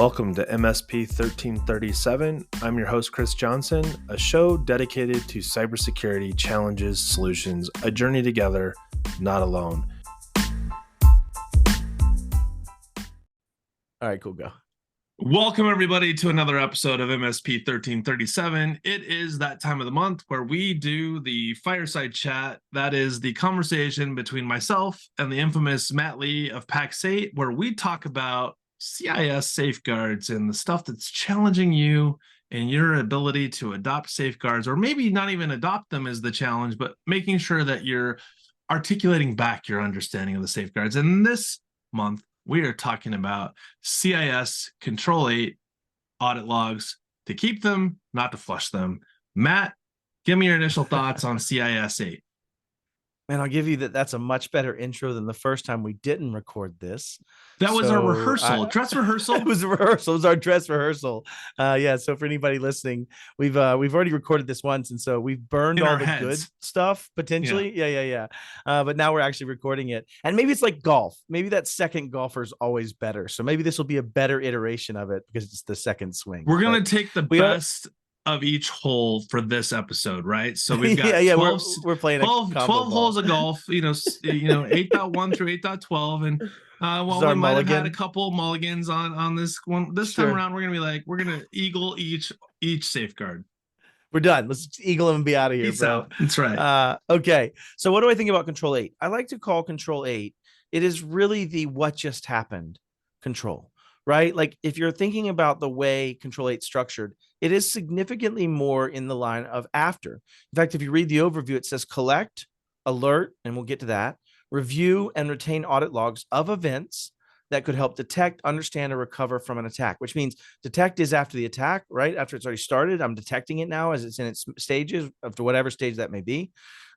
Welcome to MSP 1337. I'm your host, Chris Johnson, a show dedicated to cybersecurity challenges, solutions, a journey together, not alone. All right, cool, go. Welcome, everybody, to another episode of MSP 1337. It is that time of the month where we do the Fireside chat. That is the conversation between myself and the infamous Matt Lee of Pax8, where we talk about CIS safeguards and the stuff that's challenging you and your ability to adopt safeguards, or maybe not even adopt them as the challenge, but making sure that you're articulating back your understanding of the safeguards. And this month, we are talking about CIS Control 8 audit logs to keep them, not to flush them. Matt, give me your initial thoughts on CIS 8. Man, I'll give you that. That's a much better intro than the first time we didn't record this. That was our rehearsal, dress rehearsal. It was a rehearsal. It was our dress rehearsal. Yeah. So for anybody listening, we've already recorded this once, and so we've burned In all our the heads. good stuff potentially. Yeah. But now we're actually recording it, and maybe it's like golf. Maybe that second golfer is always better. So maybe this will be a better iteration of it because it's the second swing. We're gonna take the best of each hole for this episode, right? So we've got 12, we're playing 12 holes of golf, 8.1 through 8.12, and we might have had a couple mulligans on this one. This time around, we're gonna eagle each safeguard. We're done. Let's eagle them and be out of here. Peace bro. out. That's right. Okay. So what do I think about Control 8? I like to call Control 8. It is really the what just happened control, right? Like if you're thinking about the way Control 8 structured, it is significantly more in the line of after. In fact, if you read the overview, it says collect, alert, and we'll get to that, review and retain audit logs of events that could help detect, understand, or recover from an attack, which means detect is after the attack, right? After it's already started, I'm detecting it now as it's in its stages, up to whatever stage that may be.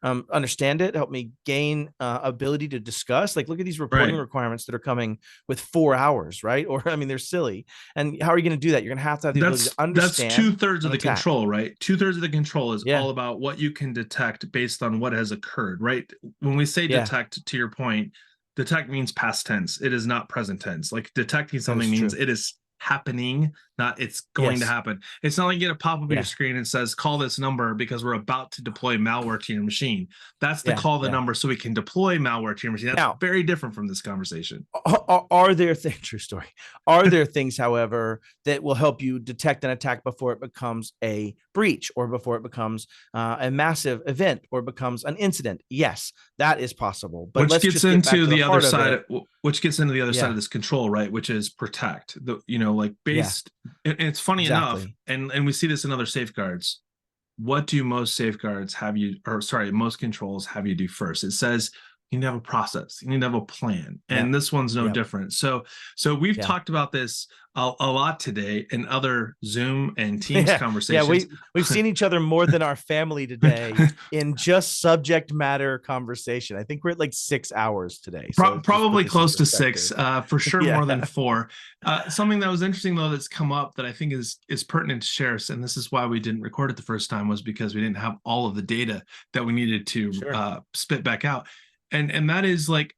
Understand it, help me gain ability to discuss. Like, look at these reporting requirements that are coming with 4 hours, right? Or, I mean, they're silly. And how are you going to do that? You're going to have the ability to understand. That's 2/3 of the control, right? 2/3 of the control is all about what you can detect based on what has occurred, right? When we say detect, to your point, detect means past tense. It is not present tense. Like detecting something means it is happening, not it's going to happen. It's not like you get a pop-up on your screen and says, call this number because we're about to deploy malware to your machine. That's the call the number so we can deploy malware to your machine. That's very different from this conversation. Are there things, true story, are there things, however, that will help you detect an attack before it becomes a breach or before it becomes a massive event or becomes an incident? Yes, that is possible. But which gets into the other side of this control, right? Which is protect. And it's funny enough, and we see this in other safeguards. What do most safeguards have you, most controls have you do first? It says you need to have a process, you need to have a plan, and this one's no different. So we've talked about this a lot today in other Zoom and Teams conversations. We've seen each other more than our family today in just subject matter conversation. I think we're at like 6 hours today. So probably close to 6, for sure, more than 4. Something that was interesting though that's come up that I think is pertinent to share, and this is why we didn't record it the first time, was because we didn't have all of the data that we needed to spit back out. And that is like,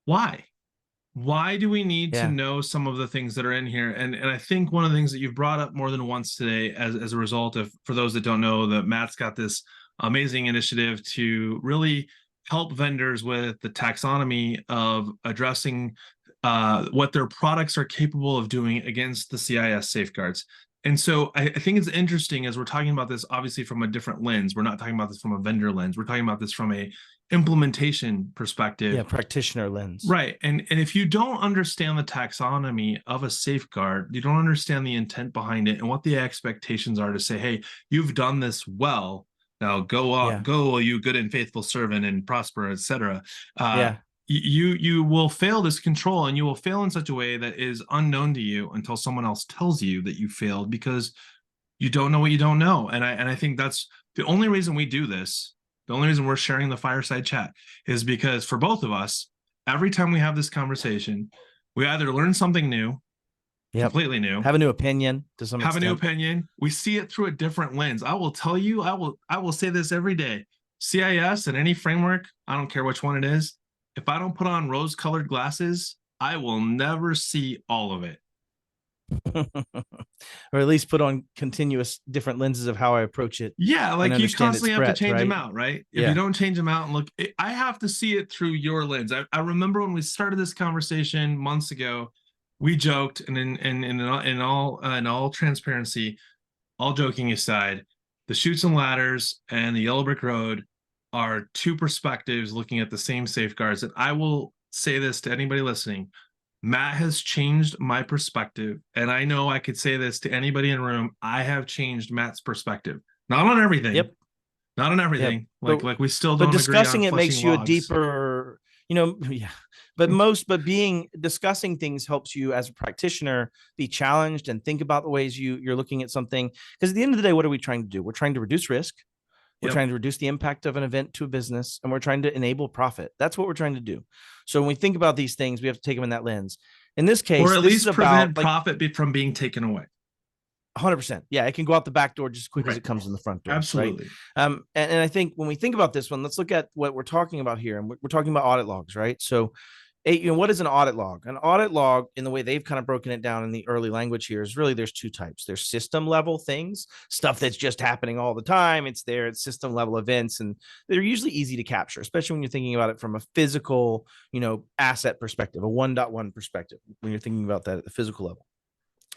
why do we need to know some of the things that are in here? And I think one of the things that you've brought up more than once today as a result of, for those that don't know, that Matt's got this amazing initiative to really help vendors with the taxonomy of addressing what their products are capable of doing against the CIS safeguards. And so I think it's interesting as we're talking about this, obviously from a different lens. We're not talking about this from a vendor lens. We're talking about this from a implementation perspective, practitioner lens, right? And if you don't understand the taxonomy of a safeguard, you don't understand the intent behind it and what the expectations are to say, hey, you've done this well, now go on, go, you good and faithful servant, and prosper, etc. You will fail this control, and you will fail in such a way that is unknown to you until someone else tells you that you failed, because you don't know what you don't know. And I think that's the only reason we do this. The only reason we're sharing the Fireside chat is because for both of us, every time we have this conversation, we either learn something new, completely new, have a new opinion to some extent. Have a new opinion. We see it through a different lens. I will tell you, I will say this every day. CIS and any framework, I don't care which one it is, if I don't put on rose-colored glasses, I will never see all of it. Or at least put on continuous different lenses of how I approach it. Yeah, like you constantly have to change them out, right? If you don't change them out and look, I have to see it through your lens. I remember when we started this conversation months ago, we joked, and in all transparency, all joking aside, the Chutes and Ladders and the Yellow Brick Road are two perspectives looking at the same safeguards. And I will say this to anybody listening: Matt has changed my perspective. And I know I could say this to anybody in the room. I have changed Matt's perspective. Not on everything. Yep. Not on everything. Yep. Like we still don't agree on discussing it makes you logs. A deeper, yeah. But discussing things helps you as a practitioner be challenged and think about the ways you're looking at something. Because at the end of the day, what are we trying to do? We're trying to reduce risk. We're trying to reduce the impact of an event to a business, and we're trying to enable profit. That's what we're trying to do. So when we think about these things, we have to take them in that lens. In this case, or at least prevent profit from being taken away. 100%. Yeah, it can go out the back door just as quick as it comes in the front door. Absolutely. Right? And I think when we think about this one, let's look at what we're talking about here. And we're talking about audit logs, right? So what is an audit log? An audit log, in the way they've kind of broken it down in the early language here, is really there's two types. There's system level things, stuff that's just happening all the time. It's system level events, and they're usually easy to capture, especially when you're thinking about it from a physical, asset perspective, a 1.1 perspective, when you're thinking about that at the physical level.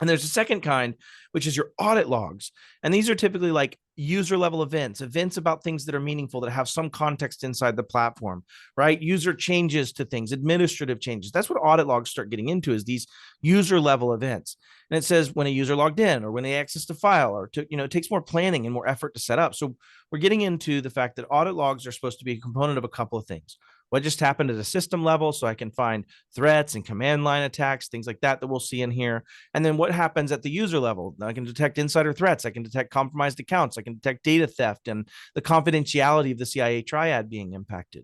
And there's a second kind, which is your audit logs. And these are typically like user level events about things that are meaningful, that have some context inside the platform, right? User changes to things, administrative changes. That's what audit logs start getting into, is these user level events. And it says when a user logged in, or when they accessed a file, or it takes more planning and more effort to set up. So we're getting into the fact that audit logs are supposed to be a component of a couple of things. What just happened at a system level, so I can find threats and command line attacks, things like that we'll see in here. And then what happens at the user level? I can detect insider threats. I can detect compromised accounts. I can detect data theft and the confidentiality of the CIA triad being impacted,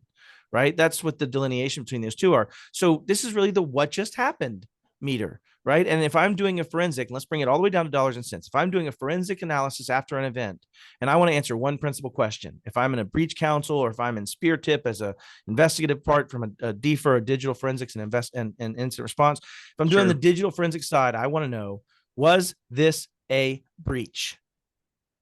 right? That's what the delineation between those two are. So this is really the what just happened meter, right? And if I'm doing a forensic, let's bring it all the way down to dollars and cents. If I'm doing a forensic analysis after an event, and I want to answer one principal question, if I'm in a breach counsel, or if I'm in Spear Tip as a investigative part from a DFIR, a digital forensics and incident response, if I'm doing the digital forensic side, I want to know, was this a breach?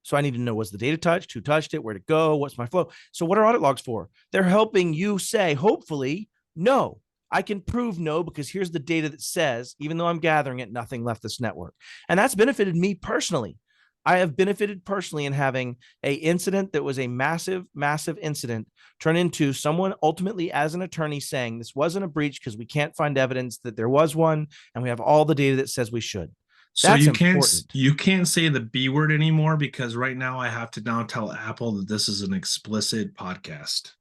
So I need to know, was the data touched? Who touched it? Where'd it go? What's my flow? So what are audit logs for? They're helping you say, hopefully, no. I can prove no, because here's the data that says, even though I'm gathering it, nothing left this network. And that's benefited me personally. I have benefited personally in having an incident that was a massive, massive incident turn into someone ultimately, as an attorney, saying this wasn't a breach because we can't find evidence that there was one, and we have all the data that says we should. So you can't say the B word anymore, because right now I have to now tell Apple that this is an explicit podcast.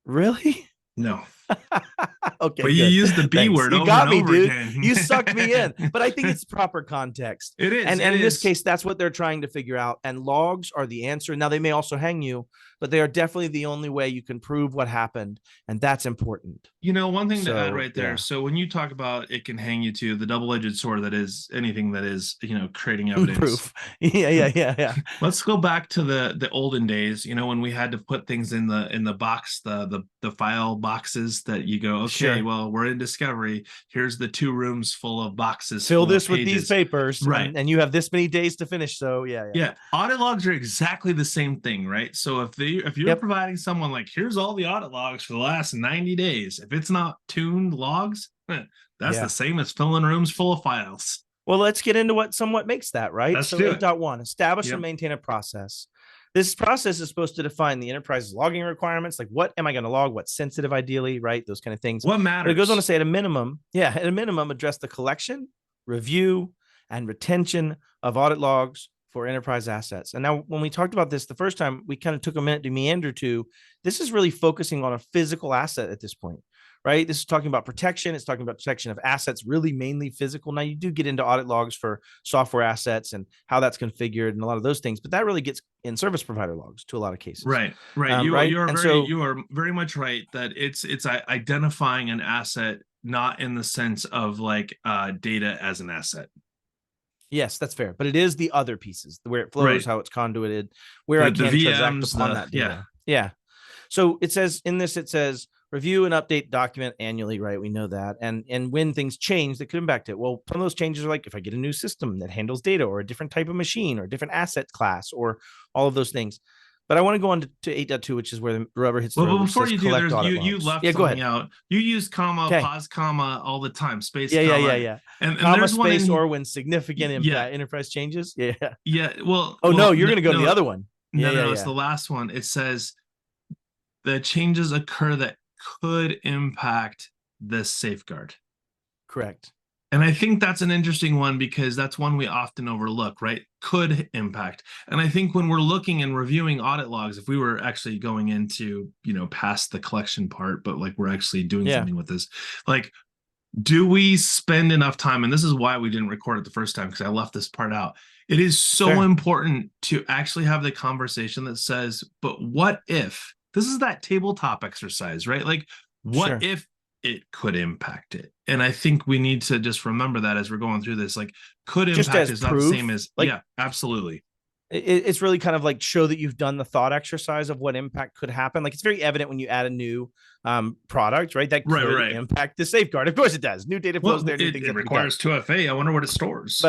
Really? No. Okay, but you use the B word over and over again. You sucked me in. But I think it's proper context. It is. And in this case, that's what they're trying to figure out. And logs are the answer. Now, they may also hang you, but they are definitely the only way you can prove what happened. And that's important. One thing to add right there. Yeah. So when you talk about it can hang you to, the double-edged sword that is anything that is, creating evidence. Proof. Yeah. Let's go back to the olden days, when we had to put things in the box, the file boxes that you go, okay, well, we're in discovery. Here's the 2 rooms full of boxes. Fill this with these papers. Right. And you have this many days to finish. So yeah. Audit logs are exactly the same thing, right? So if you're providing someone like, here's all the audit logs for the last 90 days, if it's not tuned logs, that's the same as filling rooms full of files. Well, let's get into what somewhat makes that, right? Let's so do 8.1, establish and maintain a process. This process is supposed to define the enterprise's logging requirements, like what am I going to log, what's sensitive ideally, right? Those kind of things. What matters? But it goes on to say at a minimum, address the collection, review, and retention of audit logs for enterprise assets. And now when we talked about this the first time, we kind of took a minute to meander to, this is really focusing on a physical asset at this point, right? This is talking about protection. It's talking about protection of assets, really mainly physical. Now you do get into audit logs for software assets and how that's configured and a lot of those things, but that really gets in service provider logs to a lot of cases. Right. You are very much right that it's identifying an asset, not in the sense of like data as an asset. Yes, that's fair. But it is the other pieces, where it flows, how it's conduited, where I can transact upon that data. Yeah. So it says in this, review and update document annually, right? We know that. And when things change that could impact it. Well, some of those changes are like if I get a new system that handles data or a different type of machine or a different asset class or all of those things. But I want to go on to 8.2, which is where the rubber hits the road. Well, before you do, you left something out. You use comma, pause, comma all the time. Space, comma. Yeah. And comma, there's space, or when significant enterprise changes. Yeah. Yeah. Well. No, you're going to go to the other one. No, it's the last one. It says the changes occur that could impact this safeguard. Correct. And I think that's an interesting one because that's one we often overlook, right? Could impact. And I think when we're looking and reviewing audit logs, if we were actually going into, past the collection part, but like we're actually doing something with this, like, do we spend enough time? And this is why we didn't record it the first time, because I left this part out. It is so important to actually have the conversation that says, but what if? This is that tabletop exercise, right? Like, what if it could impact it? And I think we need to just remember that as we're going through this, like, could impact is not the same as, absolutely. It's really kind of like show that you've done the thought exercise of what impact could happen. Like, it's very evident when you add a new product, right? That could impact the safeguard. Of course it does. New data flows there. It requires 2FA. I wonder what it stores.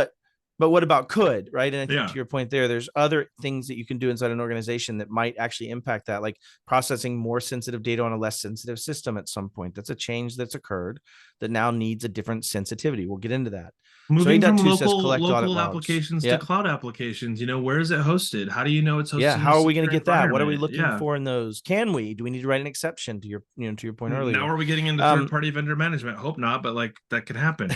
But what about could, right? And I think to your point there's other things that you can do inside an organization that might actually impact that, like processing more sensitive data on a less sensitive system at some point. That's a change that's occurred that now needs a different sensitivity. We'll get into that. Moving from local applications to cloud applications, where is it hosted? How do you know it's hosted? Yeah, how are we going to get that? What are we looking for in those? Do we need to write an exception to your point earlier? Now are we getting into third-party vendor management? Hope not, but like that could happen.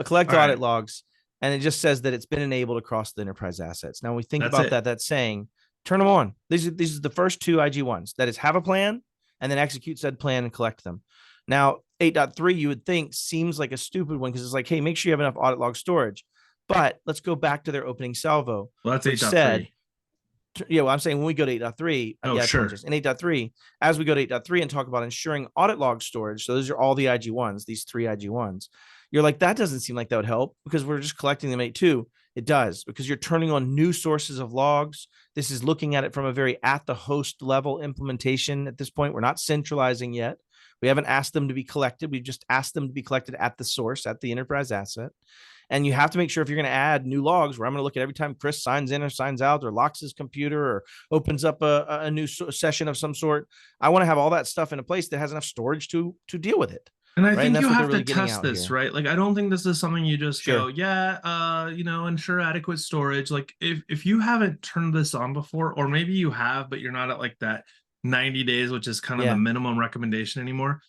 Collect audit logs. And it just says that it's been enabled across the enterprise assets. Now, when we think about that, that's saying, turn them on. These are the first two IG1s. That is, have a plan and then execute said plan and collect them. Now, 8.3, you would think seems like a stupid one because it's like, hey, make sure you have enough audit log storage. But let's go back to their opening salvo. Well, that's 8.3. I'm saying when we go to 8.3, in 8.3, as we go to 8.3 and talk about ensuring audit log storage, so those are all the IG1s, these three IG1s. You're like, that doesn't seem like that would help because we're just collecting them 8.2. It does, because you're turning on new sources of logs. This is looking at it from a very at the host level implementation at this point. We're not centralizing yet. We haven't asked them to be collected. We've just asked them to be collected at the source, at the enterprise asset. And you have to make sure if you're going to add new logs, where I'm going to look at every time Chris signs in or signs out or locks his computer or opens up a new session of some sort, I want to have all that stuff in a place that has enough storage to deal with it. And I think you have to test this, right? Like, I don't think this is something you just go, ensure adequate storage. Like, if you haven't turned this on before, or maybe you have, but you're not at like that 90 days, which is kind of the minimum recommendation anymore.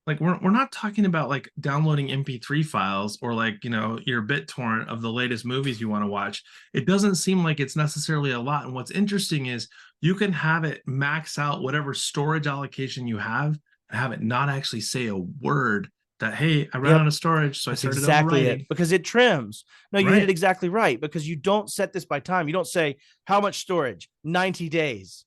Like, we're not talking about like downloading MP3 files or like, your BitTorrent of the latest movies you want to watch. It doesn't seem like it's necessarily a lot. And what's interesting is you can have it max out whatever storage allocation you have, have it not actually say a word that, hey, I ran out of storage, so I started overwriting. Because it trims. No, you hit it exactly right, because you don't set this by time. You don't say how much storage, 90 days.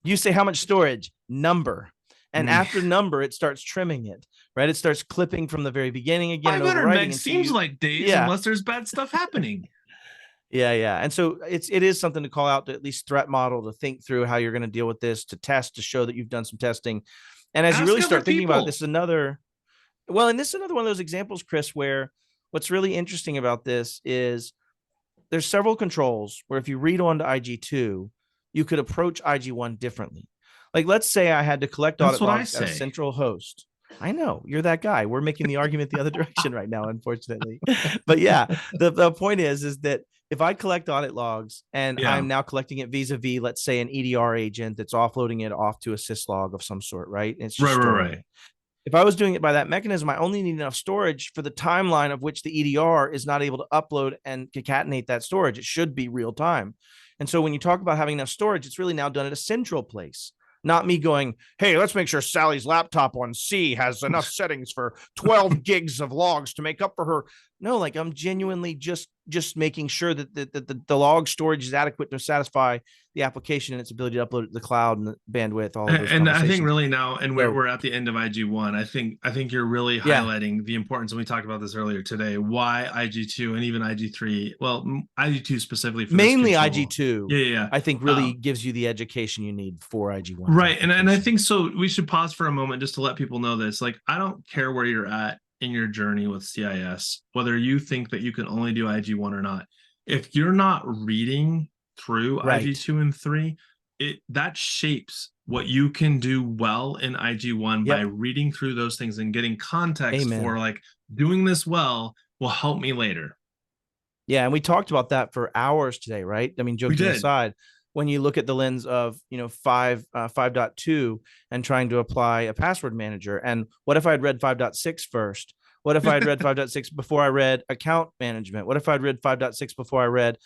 You say how much storage, number. And after number, it starts trimming it, right? It starts clipping from the very beginning again. 500 meg seems like days unless there's bad stuff happening. Yeah. And so it is something to call out, to at least threat model, to think through how you're going to deal with this, to test, to show that you've done some testing. And as you really start thinking about it, this is another one of those examples, Chris, where what's really interesting about this is there's several controls where if you read on to IG2, you could approach IG1 differently. Like, let's say I had to collect audit logs at a central host. I know, you're that guy. We're making the argument the other direction right now, unfortunately. But yeah, the point is that if I collect audit logs and I'm now collecting it vis-a-vis, let's say, an EDR agent that's offloading it off to a syslog of some sort, right? It's just right. If I was doing it by that mechanism, I only need enough storage for the timeline of which the EDR is not able to upload and concatenate that storage. It should be real time. And so when you talk about having enough storage, it's really now done at a central place. Not me going, hey, let's make sure Sally's laptop on C has enough settings for 12 gigs of logs to make up for her. No, like I'm genuinely just making sure that the log storage is adequate to satisfy the application and its ability to upload it to the cloud and the bandwidth, all of those And I think conversations. really now, and So, we're at the end of IG1. I think you're really yeah, highlighting the importance, and we talked about this earlier today, why IG2 and even IG3, well, IG2 specifically for this mainly control. IG2, Yeah. I think really gives you the education you need for IG1. Right. And I think so we should pause for a moment just to let people know this. Like, I don't care where you're at in your journey with CIS, whether you think that you can only do IG1 or not. If you're not reading through Right. IG2 and 3, that shapes what you can do well in IG1 by reading through those things and getting context for like doing this well will help me later. Yeah, and we talked about that for hours today, right? I mean, joking aside, when you look at the lens of 5.2 and trying to apply a password manager, and what if I had read 5.6 first? What if I had read 5.6 before I read account management? What if I'd read 5.6 before I read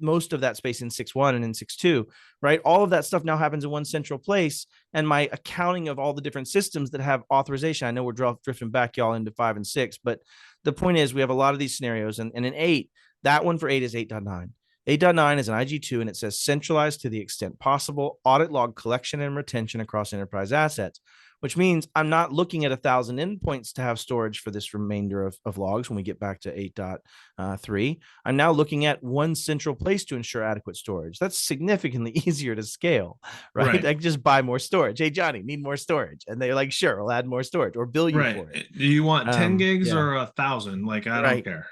most of that space in 6.1 and in 6.2, right? All of that stuff now happens in one central place, and my accounting of all the different systems that have authorization. I know we're drifting back y'all into 5 and 6, but the point is we have a lot of these scenarios, and in 8, that one for 8 is 8.9. 8.9 is an IG2, and it says centralized to the extent possible, audit log collection and retention across enterprise assets, which means I'm not looking at 1,000 endpoints to have storage for this remainder of logs when we get back to 8.3. I'm now looking at one central place to ensure adequate storage. That's significantly easier to scale, right? I can just buy more storage. Hey, Johnny, need more storage. And they're like, sure, we'll add more storage or bill you for it. Do you want 10 gigs or 1,000? Like, I don't care.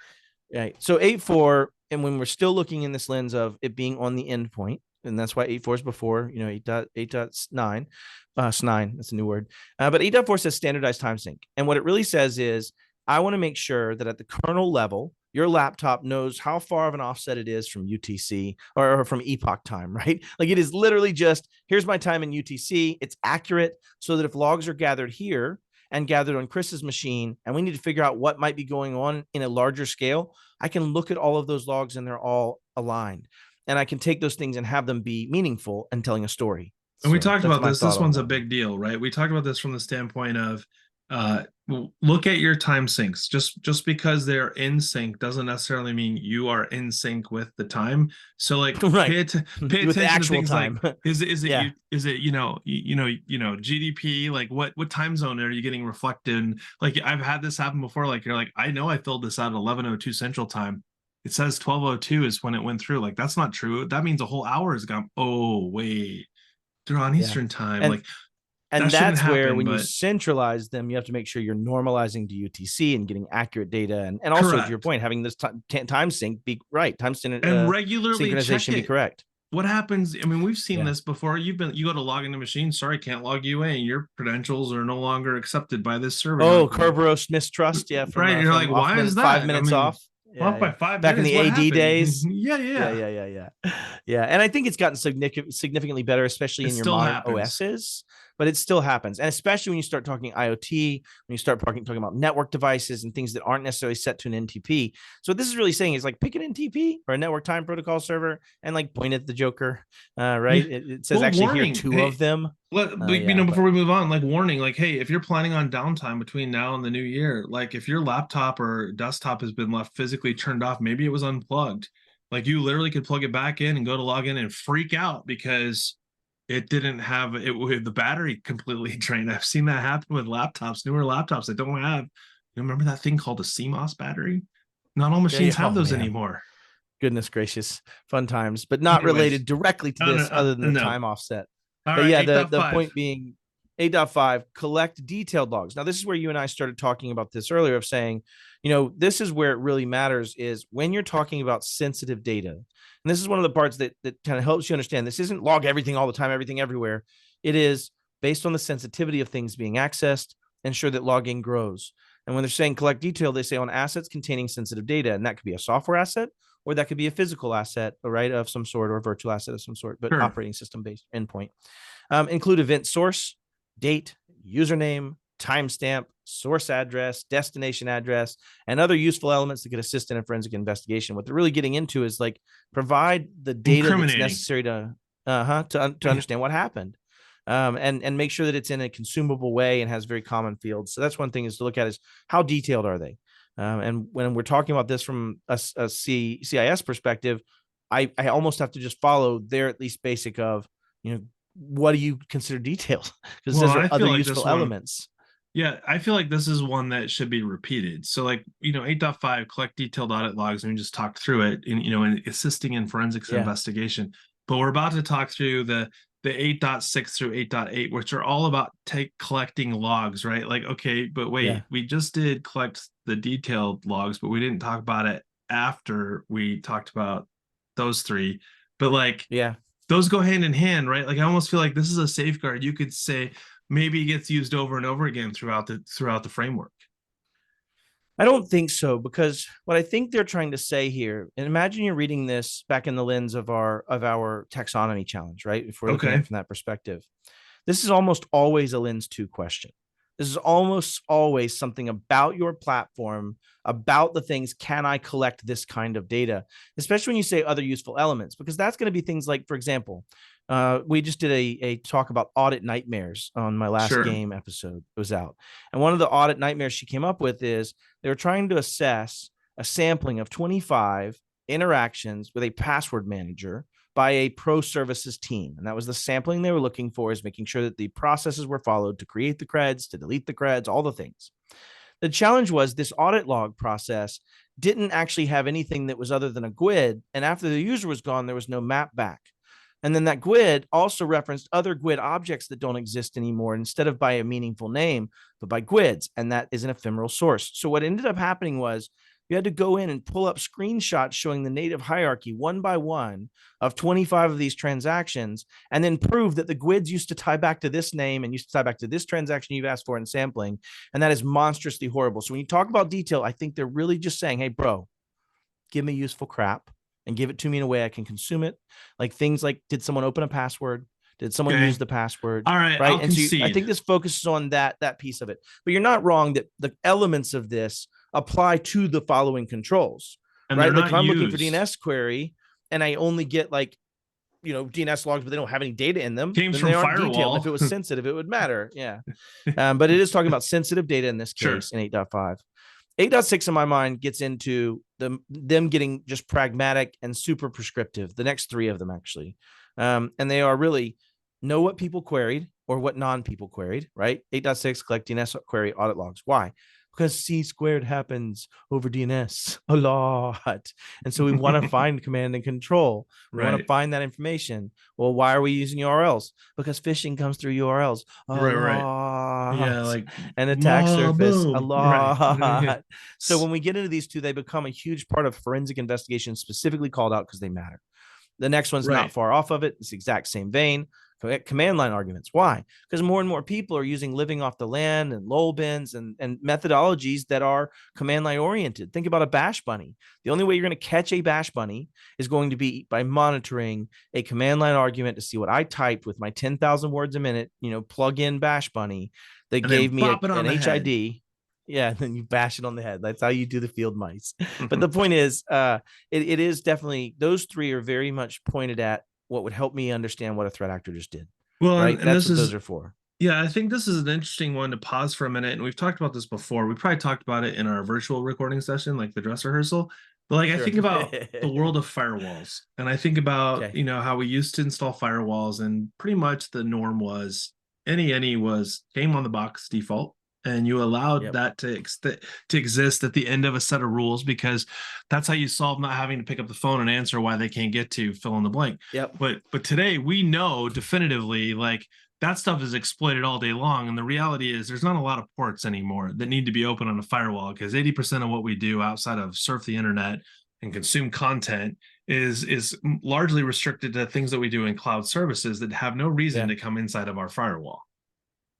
Right. So 8.4, and when we're still looking in this lens of it being on the endpoint, and that's why 8.4 is before, 8.9. 9, that's a new word. But 8.4 says standardized time sync. And what it really says is, I want to make sure that at the kernel level, your laptop knows how far of an offset it is from UTC or from epoch time, right? Like it is literally just, here's my time in UTC. It's accurate so that if logs are gathered here and gathered on Chris's machine, and we need to figure out what might be going on in a larger scale, I can look at all of those logs and they're all aligned. And I can take those things and have them be meaningful and telling a story. And we talked about this. This one's a big deal, right? We talked about this from the standpoint of look at your time syncs. Just because they're in sync doesn't necessarily mean you are in sync with the time. So like pay attention to things time. Like is it GDP, like what time zone are you getting reflected? Like I've had this happen before. Like you're like, I know I filled this out at 11:02 Central Time. It says 12:02 is when it went through. Like that's not true. That means a whole hour has gone. Oh wait, they're on Eastern time. And that's where when you centralize them, you have to make sure you're normalizing to UTC and getting accurate data. And also to your point, having this time sync be right. Time sync and regularly synchronization be correct. What happens? I mean, we've seen this before. You go to log into machine. Sorry, can't log you in. Your credentials are no longer accepted by this server. Oh, Kerberos mistrust. Yeah. Right. You're like, why is that? 5 minutes off. Off by 5 back minutes, in the AD happened? days. Yeah. And I think it's gotten significantly better, especially in your modern OSs, but it still happens. And especially when you start talking IoT, when you start talking about network devices and things that aren't necessarily set to an NTP. So what this is really saying is like pick an NTP or a network time protocol server and like point at the Joker, right? It says here 2 of them. Before we move on, like warning, like, hey, if you're planning on downtime between now and the new year, like if your laptop or desktop has been left physically turned off, maybe it was unplugged. Like you literally could plug it back in and go to log in and freak out because it didn't have the battery completely drained. I've seen that happen with laptops, newer laptops that don't have. You remember that thing called a CMOS battery? Not all machines have those anymore. Goodness gracious, fun times, but not related directly to this other than the time offset. But right, the point being 8.5, collect detailed logs. Now, this is where you and I started talking about this earlier of saying, this is where it really matters is when you're talking about sensitive data. And this is one of the parts that kind of helps you understand this isn't log everything all the time, everything everywhere. It is based on the sensitivity of things being accessed, ensure that logging grows. And when they're saying collect detail, they say on assets containing sensitive data. And that could be a software asset, or that could be a physical asset, right, of some sort, or a virtual asset of some sort, but operating system based endpoint. Include event source, date, username, timestamp, source address, destination address, and other useful elements that could assist in a forensic investigation. What they're really getting into is like provide the data that's necessary to understand what happened. And make sure that it's in a consumable way and has very common fields. So that's one thing is to look at is how detailed are they? And when we're talking about this from a CIS perspective, I almost have to just follow their at least basic of, what do you consider detailed? Because those are other useful elements. Yeah, I feel like this is one that should be repeated. So 8.5, collect detailed audit logs, and we just talked through it in assisting in forensics investigation. But we're about to talk through the 8.6 through 8.8, which are all about collecting logs, right? Like, okay, but wait, we just did collect the detailed logs, but we didn't talk about it after we talked about those three. But those go hand in hand, right? Like, I almost feel like this is a safeguard. You could say maybe it gets used over and over again throughout the framework. I don't think so, because what I think they're trying to say here, and imagine you're reading this back in the lens of our taxonomy challenge, right? If we're looking at it from that perspective, this is almost always a lens 2 question. This is almost always something about your platform, about the things, can I collect this kind of data? Especially when you say other useful elements, because that's going to be things like, for example, we just did a talk about audit nightmares on my last game episode. It was out. And one of the audit nightmares she came up with is they were trying to assess a sampling of 25 interactions with a password manager by a pro services team. And that was the sampling they were looking for, is making sure that the processes were followed to create the creds, to delete the creds, all the things. The challenge was this audit log process didn't actually have anything that was other than a GUID. And after the user was gone, there was no map back. And then that GUID also referenced other GUID objects that don't exist anymore, instead of by a meaningful name, but by GUIDs. And that is an ephemeral source. So what ended up happening was you had to go in and pull up screenshots showing the native hierarchy one by one of 25 of these transactions, and then prove that the GUIDs used to tie back to this name and used to tie back to this transaction you've asked for in sampling. And that is monstrously horrible. So when you talk about detail, I think they're really just saying, hey, bro, give me useful crap and give it to me in a way I can consume it. Like things like, did someone open a password? Did someone use the password? All right. Right. And so I think this focuses on that piece of it. But you're not wrong that the elements of this apply to the following controls. And right. Like if I'm looking for DNS query and I only get DNS logs, but they don't have any data in them, then they aren't detailed. If it was sensitive, it would matter. Yeah. But it is talking about sensitive data in this case in 8.5. 8.6 in my mind gets into them getting just pragmatic and super prescriptive. The next three of them actually. And they are really know what people queried or what non-people queried, right? 8.6, collect DNS query audit logs. Why? Because C² happens over DNS a lot. And so we want to find command and control. We want to find that information. Well, why are we using URLs? Because phishing comes through URLs a lot. Yeah, and attack surface a lot. Right. So when we get into these two, they become a huge part of forensic investigation, specifically called out because they matter. The next one's not far off of it. It's the exact same vein. Command line arguments. Why? Because more and more people are using living off the land and lol bins and methodologies that are command line oriented. Think about a bash bunny. The only way you're going to catch a bash bunny is going to be by monitoring a command line argument to see what I typed with my 10,000 words a minute, plug in bash bunny that gave me an HID. Yeah, and then you bash it on the head. That's how you do the field mice. But the point is, it is definitely, those three are very much pointed at what would help me understand what a threat actor just did. Well, right? And that's what those are for. Yeah, I think this is an interesting one to pause for a minute. And we've talked about this before. We probably talked about it in our virtual recording session, like the dress rehearsal. But I think about the world of firewalls. And I think about, how we used to install firewalls. And pretty much the norm was any was game on the box default. And you allowed that to exist at the end of a set of rules, because that's how you solve not having to pick up the phone and answer why they can't get to fill in the blank. But today we know definitively that stuff is exploited all day long. And the reality is there's not a lot of ports anymore that need to be open on a firewall, because 80% of what we do outside of surf the internet and consume content is largely restricted to things that we do in cloud services that have no reason to come inside of our firewall.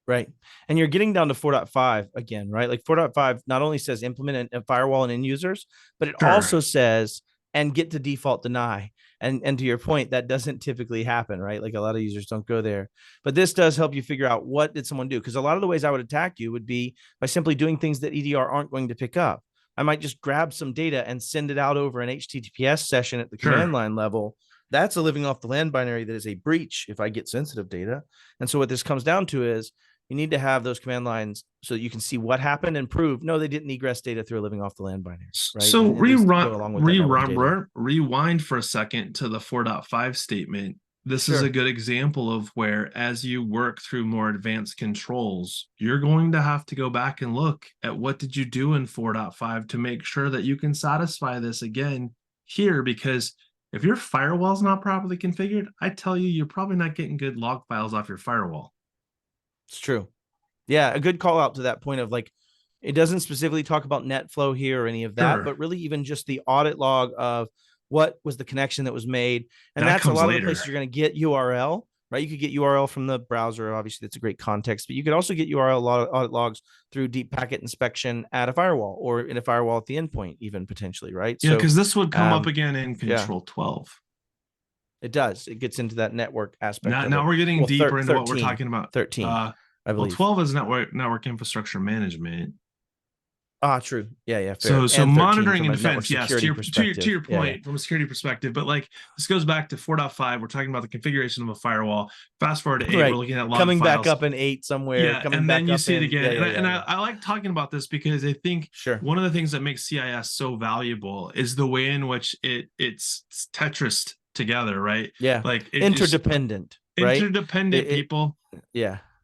Right. And you're getting down to 4.5 again, right? Like 4.5 not only says implement a firewall and end users, but it also says, and get to default deny. And to your point, that doesn't typically happen, right? Like a lot of users don't go there, but this does help you figure out what did someone do? Because a lot of the ways I would attack you would be by simply doing things that EDR aren't going to pick up. I might just grab some data and send it out over an HTTPS session at the command line level. That's a living off the land binary that is a breach if I get sensitive data. And so what this comes down to is, You need to have those command lines so that you can see what happened and prove, no, they didn't egress data through a living off the land binary, right? So and rewind for a second to the 4.5 statement. This is a good example of where, as you work through more advanced controls, you're going to have to go back and look at what did you do in 4.5 to make sure that you can satisfy this again here, because if your firewall's not properly configured, I tell you, you're probably not getting good log files off your firewall. It's true. Yeah, a good call out to that point of like, it doesn't specifically talk about net flow here or any of that, but really even just the audit log of what was the connection that was made. And that's a lot of the places you're going to get URL, right? You could get URL from the browser. Obviously, that's a great context, but you could also get URL audit logs through deep packet inspection at a firewall or in a firewall at the endpoint, even potentially, right? Yeah, because this would come up again in Control 12. It does. It gets into that network aspect. Now we're getting deeper into what we're talking about. 13. I believe. Well, 12 is network infrastructure management. True. Yeah. Fair. So monitoring and defense, yes, to your point, from a security perspective. But like, this goes back to 4.5. We're talking about the configuration of a firewall. Fast forward to 8, we're looking at log coming files. back up in 8 somewhere. Yeah, and then you see it again. I like talking about this because I think one of the things that makes CIS so valuable is the way in which it's Tetris together, right? Yeah, like interdependent, right? Interdependent people.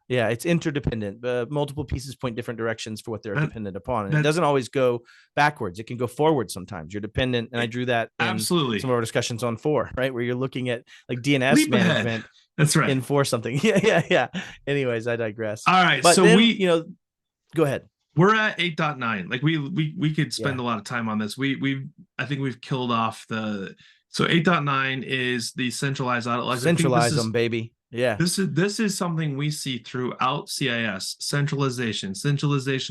Yeah, it's interdependent. Multiple pieces point different directions for what they're dependent upon. And it doesn't always go backwards. It can go forward sometimes. You're dependent. And I drew that in some of our discussions on 4, right? Where you're looking at like DNS management. That's right. In 4 something. Yeah. Anyways, I digress. All right. But so then, go ahead. We're at 8.9. Like we could spend a lot of time on this. I think we've killed off so 8.9 is the centralized audit logs. Centralize them, baby. Yeah. This is something we see throughout CIS: centralization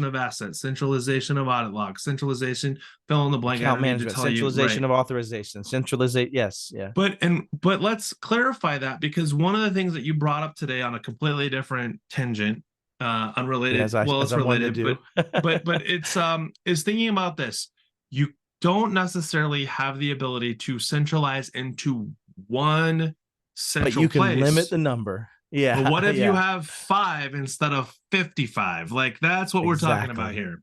of assets, centralization of audit logs, centralization, fill in the blank, account management, centralization of authorization, centralization. Yes. Yeah. But let's clarify that, because one of the things that you brought up today on a completely different tangent, unrelated. It's related, but it's is thinking about this. You don't necessarily have the ability to centralize into one central place. But you can limit the number. Yeah. But what if you have 5 instead of 55? Like, that's what we're talking about here.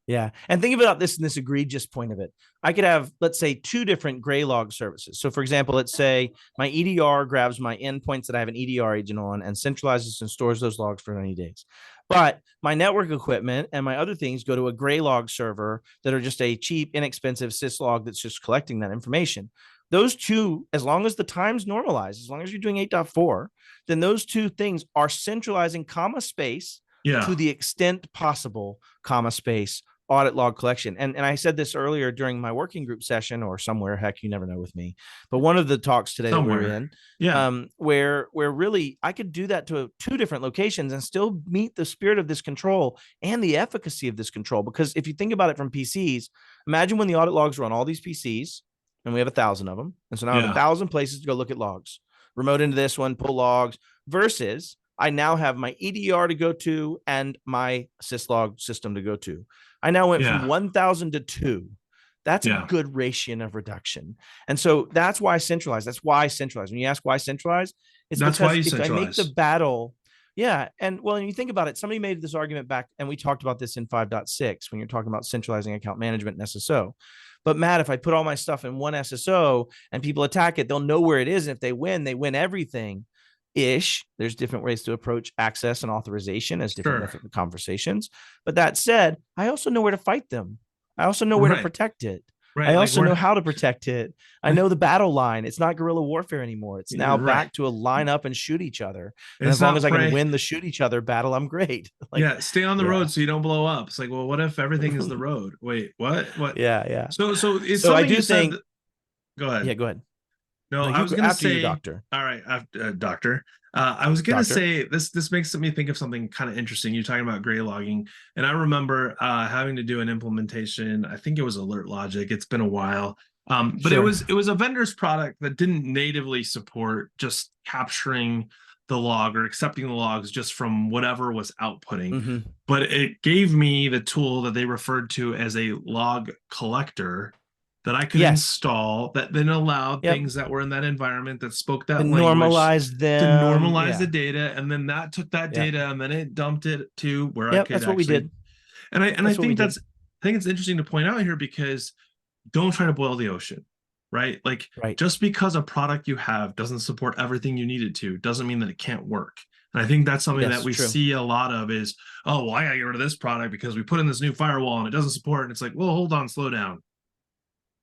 Yeah. And think about this in this egregious point of it. I could have, let's say, 2 different gray log services. So for example, let's say my EDR grabs my endpoints that I have an EDR agent on and centralizes and stores those logs for 90 days. But my network equipment and my other things go to a gray log server that are just a cheap, inexpensive syslog that's just collecting that information. Those 2, as long as the time's normalized, as long as you're doing 8.4, then those 2 things are centralizing comma space to the extent possible, comma space, audit log collection. And I said this earlier during my working group session or somewhere, heck, you never know with me, but one of the talks today that we're in, where really I could do that to 2 different locations and still meet the spirit of this control and the efficacy of this control. Because if you think about it from PCs, imagine when the audit logs were on all these PCs, and we have 1,000 of them. And so now I have 1,000 places to go look at logs, remote into this one, pull logs, versus I now have my EDR to go to and my syslog system to go to. I now went from 1,000 to 2. That's a good ratio of reduction. And so that's why I centralize. When you ask why centralize, it's because if I make the battle. Yeah. And well, when you think about it, somebody made this argument back, and we talked about this in 5.6 when you're talking about centralizing account management and SSO. But Matt, if I put all my stuff in one SSO and people attack it, they'll know where it is. And if they win everything ish. There's different ways to approach access and authorization as different conversations. But that said, I also know where to fight them. I also know where to protect it. I also know how to protect it. I know the battle line. It's not guerrilla warfare anymore. It's now back to a line up and shoot each other. And as long as I can win the shoot each other battle, I'm great. Stay on the road so you don't blow up. It's like, well, what if everything is the road? Wait, what? Yeah. So it's so I do think. Go ahead. Yeah, go ahead. No, I was going to say, doctor. All right, doctor. I was going to say this makes me think of something kind of interesting. You're talking about gray logging, and I remember having to do an implementation. I think it was Alert Logic. It's been a while, but it was a vendor's product that didn't natively support just capturing the log or accepting the logs just from whatever was outputting. But it gave me the tool that they referred to as a log collector that I could install that then allowed things that were in that environment that spoke that and language normalize them, to normalize the data. And then that took that data and then it dumped it to where I could that's what we did. And I think I think it's interesting to point out here, because don't try to boil the ocean, right? Like just because a product you have doesn't support everything you need it to doesn't mean that it can't work. And I think that's something that we see a lot of is, oh, well, I gotta get rid of this product because we put in this new firewall and it doesn't support it. And it's like, well, hold on, slow down.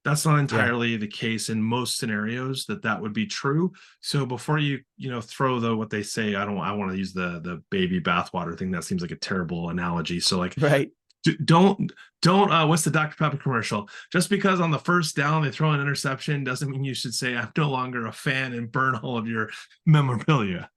That's not entirely the case in most scenarios that would be true. So before you throw what they say, I want to use the baby bathwater thing. That seems like a terrible analogy. So like, don't what's the Dr. Pepper commercial? Just because on the first down they throw an interception doesn't mean you should say I'm no longer a fan and burn all of your memorabilia.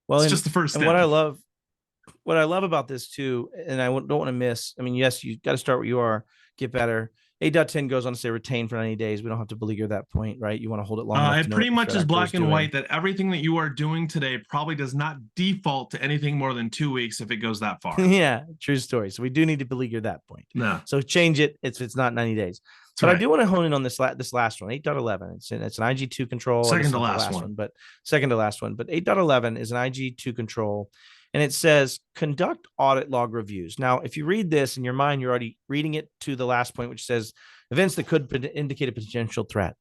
Well, it's just the first step. What I love about this too, and I don't want to miss, I mean, yes, you got to start where you are, get better. 8.10 goes on to say retain for 90 days. We don't have to beleaguer that point, right? You want to hold it long enough. It pretty much is black and white that everything that you are doing today probably does not default to anything more than 2 weeks if it goes that far. Yeah, true story. So we do need to beleaguer that point. No. So change it if it's not 90 days. That's but I do want to hone in on this last one, 8.11. It's an IG2 control. Second to last one. But 8.11 is an IG2 control. And it says, conduct audit log reviews. Now, if you read this in your mind, you're already reading it to the last point, which says events that could indicate a potential threat.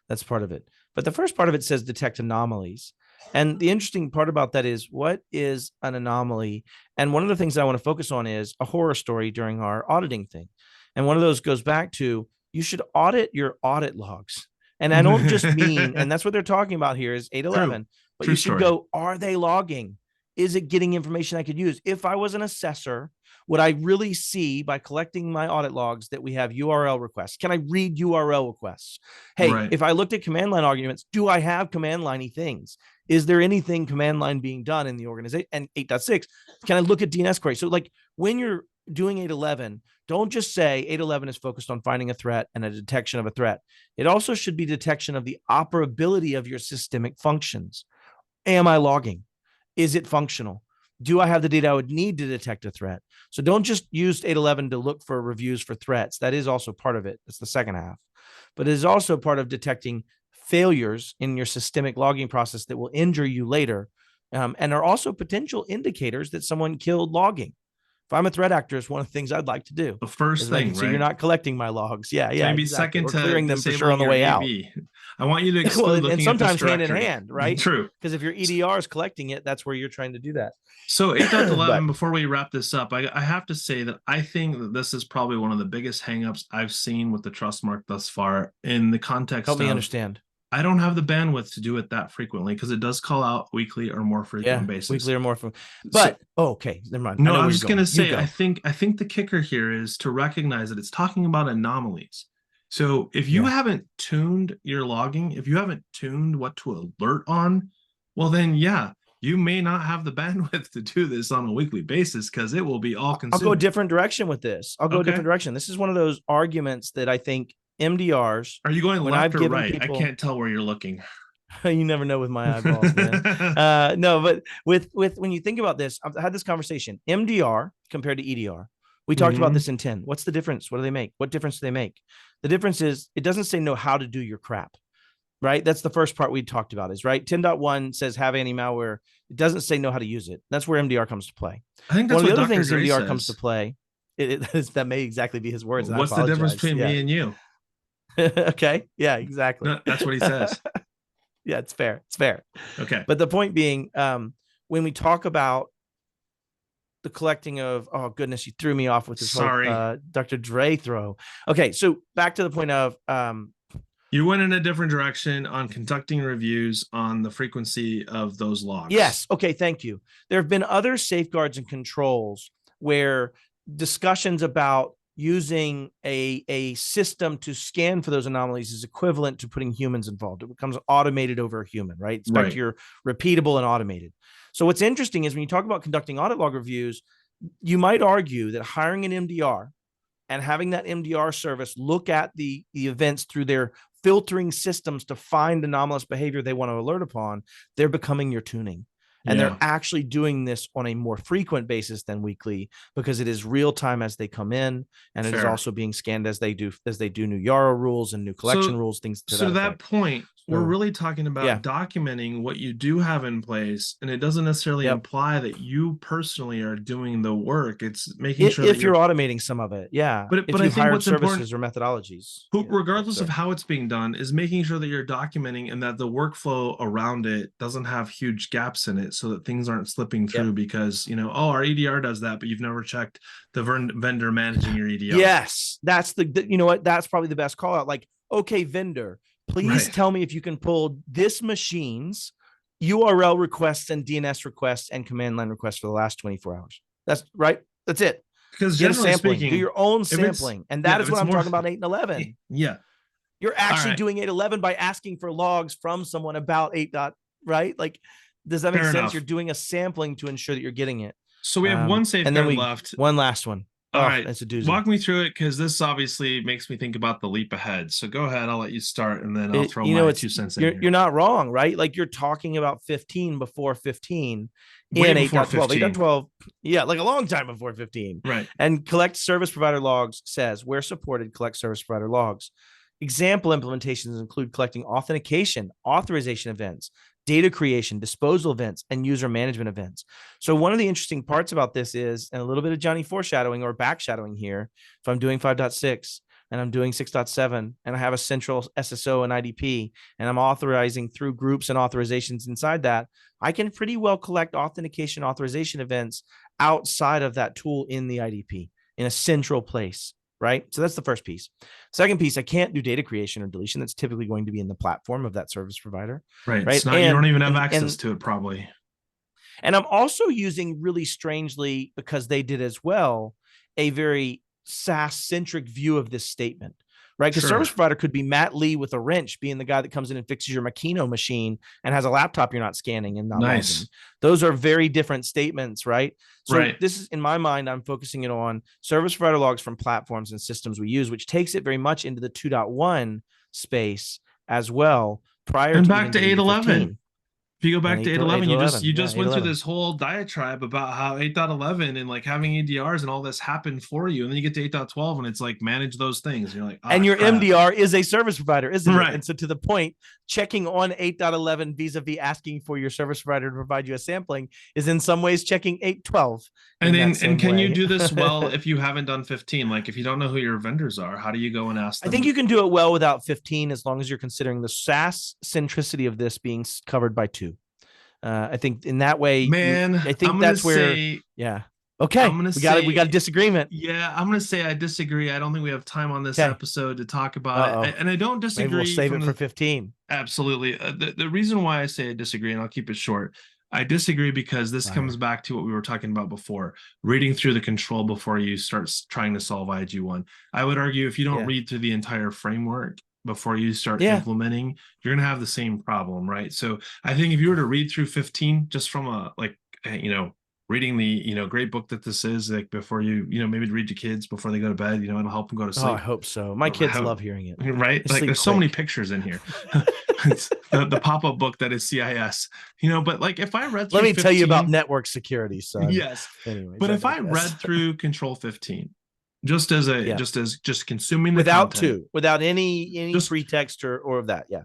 That's part of it. But the first part of it says detect anomalies. And the interesting part about that is, what is an anomaly? And one of the things that I want to focus on is a horror story during our auditing thing. And one of those goes back to, you should audit your audit logs. And I don't just mean, and that's what they're talking about here is 8.11, but True you should story. Go, are they logging? Is it getting information I could use? If I was an assessor, would I really see by collecting my audit logs that we have URL requests? Can I read URL requests? Hey, if I looked at command line arguments, do I have command line-y things? Is there anything command line being done in the organization? And 8.6, can I look at DNS queries? So like when you're doing 8.11, don't just say 8.11 is focused on finding a threat and a detection of a threat. It also should be detection of the operability of your systemic functions. Am I logging? Is it functional? Do I have the data I would need to detect a threat? So don't just use 8.11 to look for reviews for threats. That is also part of it. It's the second half. But it is also part of detecting failures in your systemic logging process that will injure you later, and are also potential indicators that someone killed logging. If I'm a threat actor, it's one of the things I'd like to do. The first thing, so you're not collecting my logs. Yeah. Maybe second to clearing them for sure on the way out. I want you to exclude and sometimes hand in hand, right? True. Because if your EDR is collecting it, that's where you're trying to do that. So 8.11, before we wrap this up, I have to say that I think that this is probably one of the biggest hangups I've seen with the trust mark thus far in the context Help me understand. I don't have the bandwidth to do it that frequently because it does call out weekly or more frequent basis. Weekly or more frequent. But okay, never mind. No, I was just going to say, I think the kicker here is to recognize that it's talking about anomalies. So if you haven't tuned your logging, if you haven't tuned what to alert on, well then, you may not have the bandwidth to do this on a weekly basis because it will be all consuming. I'll go a different direction with this. I'll go a different direction. This is one of those arguments that I think MDRs. Are you going left or right? I can't tell where you're looking. You never know with my eyeballs, man. No, but with when you think about this, I've had this conversation. MDR compared to EDR. We talked about this in 10. What's the difference? What do they make? What difference do they make? The difference is it doesn't say know how to do your crap, right? That's the first part we talked about is, right? 10.1 says have anti-malware. It doesn't say know how to use it. That's where MDR comes to play. I think that's one of the what other Dr. things Gray MDR says. comes to play. That may exactly be his words. What's the difference between me and you? Okay. Yeah, exactly. No, that's what he says. Yeah, it's fair. It's fair. Okay. But the point being, when we talk about the collecting of, oh goodness, you threw me off with this whole Dr. Dre throw. Okay. So back to the point of, you went in a different direction on conducting reviews on the frequency of those logs. Yes. Okay. Thank you. There have been other safeguards and controls where discussions about using a system to scan for those anomalies is equivalent to putting humans involved. It becomes automated over a human, right? It's back to your repeatable and automated. So what's interesting is when you talk about conducting audit log reviews, you might argue that hiring an MDR and having that MDR service look at the events through their filtering systems to find anomalous behavior they want to alert upon, they're becoming your tuning. And they're actually doing this on a more frequent basis than weekly, because it is real time as they come in, and it is also being scanned as they do new Yarrow rules and new collection rules, things to that point. We're really talking about documenting what you do have in place, and it doesn't necessarily imply that you personally are doing the work. It's making sure if you're automating some of it, but if you hire services or methodologies, regardless of how it's being done, is making sure that you're documenting and that the workflow around it doesn't have huge gaps in it, so that things aren't slipping through because our EDR does that, but you've never checked the vendor managing your EDR. Yes, that's that's probably the best call out. Like, okay, vendor, please tell me if you can pull this machine's URL requests and DNS requests and command line requests for the last 24 hours. That's right. That's it. Because generally speaking, do your own sampling. And that is what I'm talking about 8 and 11. Yeah. You're actually doing 8.11 by asking for logs from someone about 8. Right? Like, does that make sense? Enough. You're doing a sampling to ensure that you're getting it. So we have one safeguard left. One last one. All right. That's a doozy. Walk me through it, because this obviously makes me think about the leap ahead. So go ahead. I'll let you start, and then I'll throw my 2 cents in here. You're not wrong, right? Like, you're talking about 15 before 15 Way in before 8.12. 8.12, yeah, like a long time before 15. Right. And collect service provider logs says, where supported, collect service provider logs. Example implementations include collecting authentication, authorization events, data creation, disposal events, and user management events. So one of the interesting parts about this is, and a little bit of Johnny foreshadowing or backshadowing here, if I'm doing 5.6 and I'm doing 6.7 and I have a central SSO and IDP, and I'm authorizing through groups and authorizations inside that, I can pretty well collect authentication authorization events outside of that tool in the IDP in a central place. Right. So that's the first piece. Second piece, I can't do data creation or deletion. That's typically going to be in the platform of that service provider. Right. It's not, you don't even have access to it probably. And I'm also using, really strangely, because they did as well, a very SaaS centric view of this statement. Right. Because service provider could be Matt Lee with a wrench, being the guy that comes in and fixes your Makino machine and has a laptop you're not scanning and not logging. Those are very different statements. Right. So this is, in my mind, I'm focusing it on service provider logs from platforms and systems we use, which takes it very much into the 2.1 space as well. Prior to back to 8.11. If you go back to 8.11, you just went through 8.11. this whole diatribe about how 8.11 and like having EDRs and all this happened for you. And then you get to 8.12 and it's like, manage those things. And you're like, and your MDR is a service provider, isn't it? And so, to the point, checking on 8.11 vis-a-vis asking for your service provider to provide you a sampling is in some ways checking 8.12. And can you do this well if you haven't done 15? Like, if you don't know who your vendors are, how do you go and ask them? I think you can do it well without 15, as long as you're considering the SaaS centricity of this being covered by 2. I think in that way, I think that's where, okay, we got a disagreement. Yeah, I'm going to say I disagree. I don't think we have time on this episode to talk about it. And I don't disagree. Maybe we'll save it for 15. Absolutely. The reason why I say I disagree, and I'll keep it short, I disagree because this comes back to what we were talking about before, reading through the control before you start trying to solve IG1. I would argue if you don't read through the entire framework before you start implementing, you're going to have the same problem, right? So I think if you were to read through 15, just from a, reading the, great book that this is, like, before you, maybe read to kids before they go to bed, it'll help them go to sleep. Oh, I hope so. My kids love hearing it. Right? Like, there's so many pictures in here. It's the pop-up book that is CIS, but like, if I read through Let me tell you about network security, son. Yes. Anyways, but if I read through Control 15, just consuming the without content, without any pretext or of that. Yeah.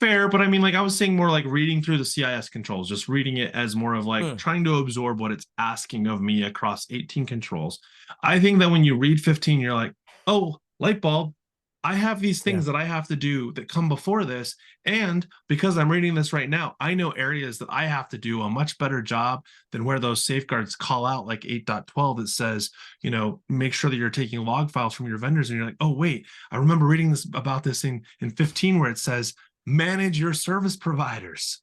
Fair, but I mean, like, I was saying more like reading through the CIS controls, just reading it as more of like trying to absorb what it's asking of me across 18 controls. I think that when you read 15, you're like, oh, light bulb, I have these things that I have to do that come before this. And because I'm reading this right now, I know areas that I have to do a much better job than where those safeguards call out, like 8.12 that says, make sure that you're taking log files from your vendors. And you're like, oh, wait, I remember reading about this in 15 where it says, manage your service providers.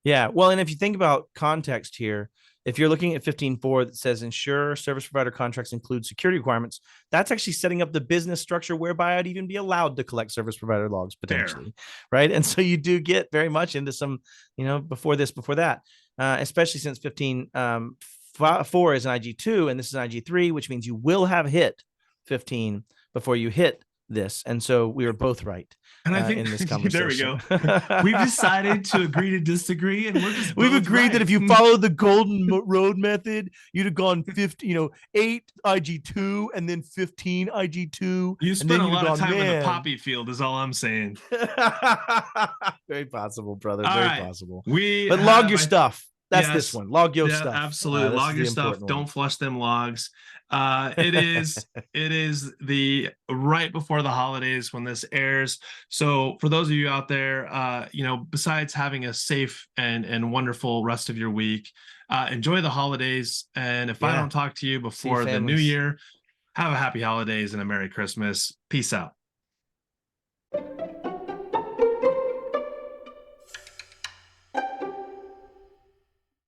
Yeah. Well, and if you think about context here, if you're looking at 15.4 that says ensure service provider contracts include security requirements, that's actually setting up the business structure whereby I'd even be allowed to collect service provider logs potentially. Right. And so you do get very much into some, before that, especially since 15.4 is an IG2 and this is an IG3, which means you will have hit 15 before you hit this. And so we were both right. And I think in this conversation. There we go. We've decided to agree to disagree, and we've agreed that if you followed the golden road method, you'd have gone 8 IG2 and then 15 IG2. You spent a lot of time in the poppy field, is all I'm saying. Very possible, brother. All Very right. possible. But log your stuff. That's this one. Log your stuff. Absolutely. Log your stuff. Don't flush them logs. It is the right before the holidays when this airs. So for those of you out there, besides having a safe and wonderful rest of your week, enjoy the holidays. And if I don't talk to you before the new year, have a happy holidays and a Merry Christmas. Peace out.